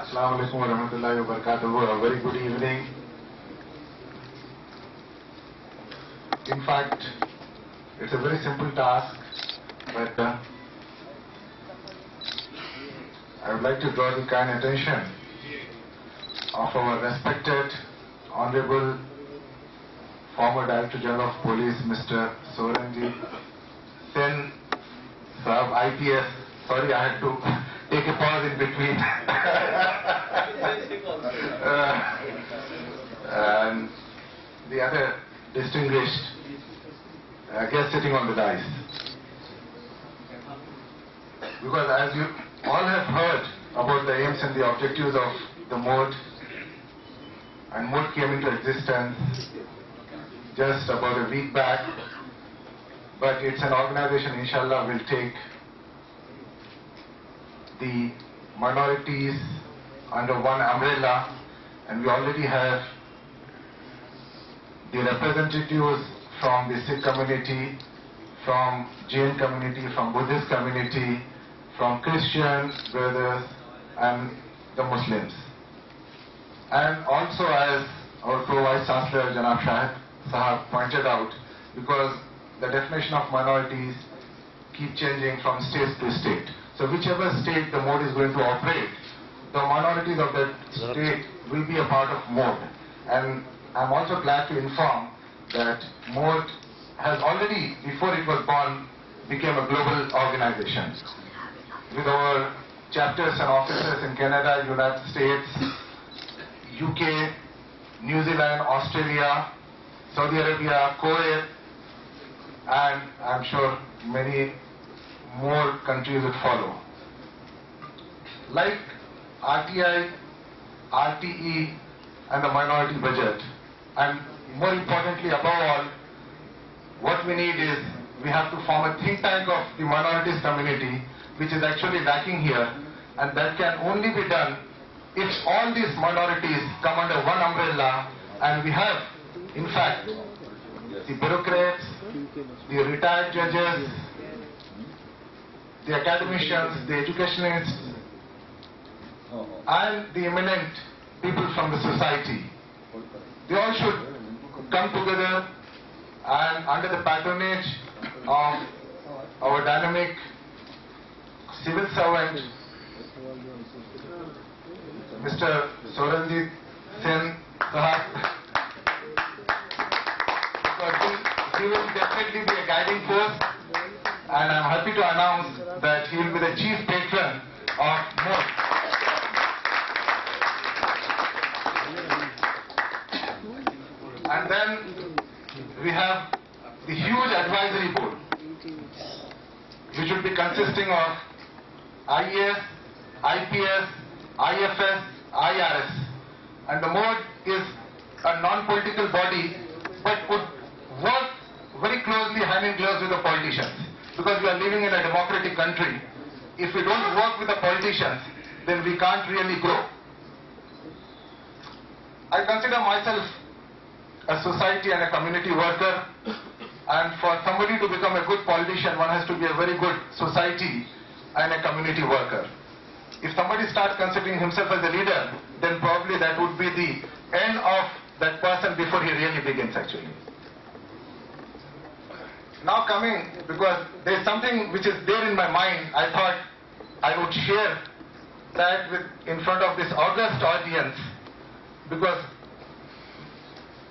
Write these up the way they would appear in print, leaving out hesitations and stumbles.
Assalamu alaikum wa rahmatullahi wa barakatuh. A very good evening. In fact, it's a very simple task, but I would like to draw the kind attention of our respected, Honorable former Director General of Police, Mr. Soranjit Sen Sahab, IPS. Sorry, I had to take a pause in between. And the other distinguished guest sitting on the dais. Because as you all have heard about the aims and the objectives of the MODE, and MODE came into existence just about a week back, but it's an organization, inshallah, will take the minorities under one umbrella, and we already have the representatives from the Sikh community, from Jain community, from Buddhist community, from Christian brothers and the Muslims. And also, as our Pro-Vice Chancellor Janab Sahab pointed out, because the definition of minorities keep changing from state to state. So whichever state the MODE is going to operate, the minorities of that state will be a part of MODE. And I'm also glad to inform that MODE has already, before it was born, became a global organization. With our chapters and offices in Canada, United States, UK, New Zealand, Australia, Saudi Arabia, Kuwait, and I'm sure many more countries would follow. Like RTI, RTE, and the minority budget. And more importantly, above all, what we need is we have to form a think tank of the minorities community, which is actually lacking here, and that can only be done if all these minorities come under one umbrella, and we have, in fact, the bureaucrats, the retired judges, the academicians, the educationists, and the eminent people from the society. They all should come together and under the patronage of our dynamic civil servant, Mr. Soranjit Sen Sahab. He will definitely be a guiding force, and I'm happy to announce that he will be the chief patron of MODE. And then we have the huge advisory board, which will be consisting of IAS, IPS, IFS, IRS. And the MODE is a non-political body, but would work very closely hand in glove with the politicians. Because we are living in a democratic country. If we don't work with the politicians, then we can't really grow. I consider myself a society and a community worker, and for somebody to become a good politician, one has to be a very good society and a community worker. If somebody starts considering himself as a leader, then probably that would be the end of that person before he really begins actually. Now coming, because there is something which is there in my mind, I thought I would share that in front of this august audience, because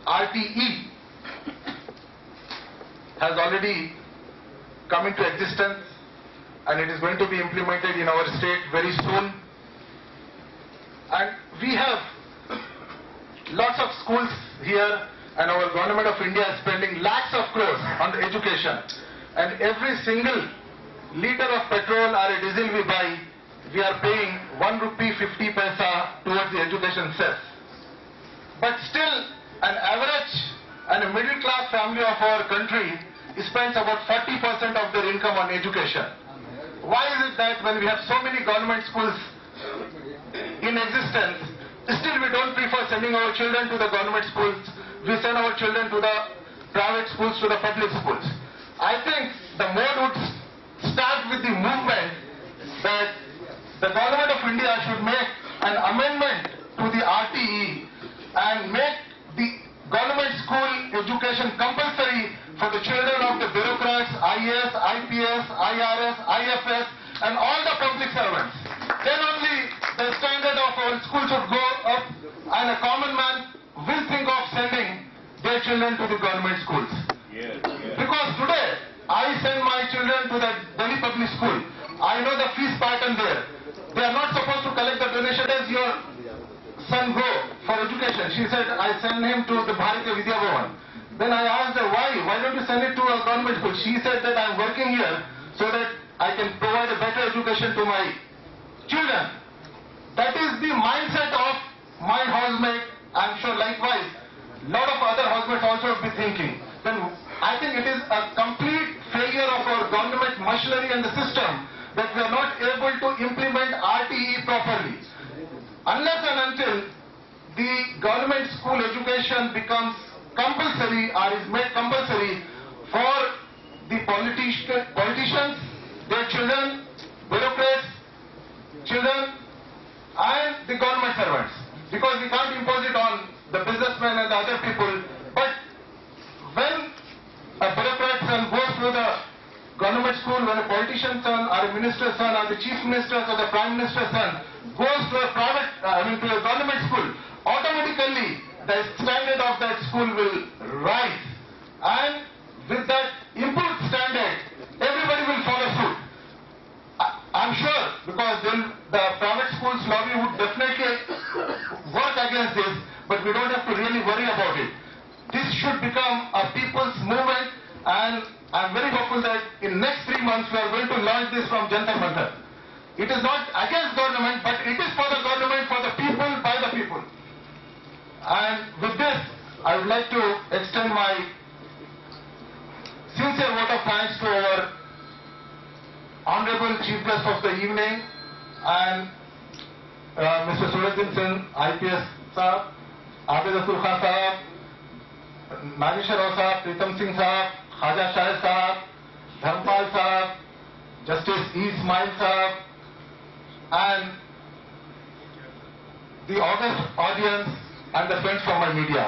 RTE has already come into existence and it is going to be implemented in our state very soon. And we have lots of schools here, and our government of India is spending lakhs of crores on the education. And every single liter of petrol or a diesel we buy, we are paying 1 rupee 50 paisa towards the education cess. But still, an average and a middle class family of our country spends about 40% of their income on education. Why is it that when we have so many government schools in existence, still we don't prefer sending our children to the government schools? We send our children to the private schools, to the public schools. I think the MODE would start with the movement that the government of India should make an amendment to the RTE and make the government school education compulsory for the children of the bureaucrats, IAS, IPS, IRS, IFS, and all the public servants. Then only the standard of our schools would go up and a common man will think of sending their children to the government schools. Because today, I send my children to the Delhi public school. I know the fees pattern there. They are not supposed to collect the donation as your son go for education. She said, I send him to the Bharatiya Vidya Bhavan. Then I asked her, why? Why don't you send it to a government school? She said that I'm working here so that I can provide a better education to my children. That is the mindset of my housemate. I'm sure likewise, a lot of other housemates also will be thinking. Then I think it is a complete failure of our government machinery and the system that we are not able to implement RTE properly. Unless and until the government school education becomes compulsory or is made compulsory for the politicians, their children, bureaucrats, children, and the government servants. Because we can't impose it on the businessmen and the other people. But when a bureaucrat son goes to the government school, when a politician's son or a minister's son or the chief minister's or the prime minister's son goes to a private, to a government school, automatically the standard of that school will rise. And with that improved standard, everybody will follow suit. I'm sure, because then the private schools lobby would definitely work against this, but we don't have to really worry about it. This should become a people's movement, and I'm very hopeful that in next 3 months we are going to launch this from Jantar Mantar. It is not against government, but it is for the government, for the people, by the people. And with this, I would like to extend my sincere vote of thanks to our Honorable Chief Guest of the evening and Mr. Surajdin Singh, IPS Sahab, Abid Rasul Khan Sahab, Nageshwar Rao Sahab, Pritam Singh Sahab, Khaja Shahid Sahab, Dharmpal Sahab, Justice E. Ismail Sahab, and the august audience and the friends from my media.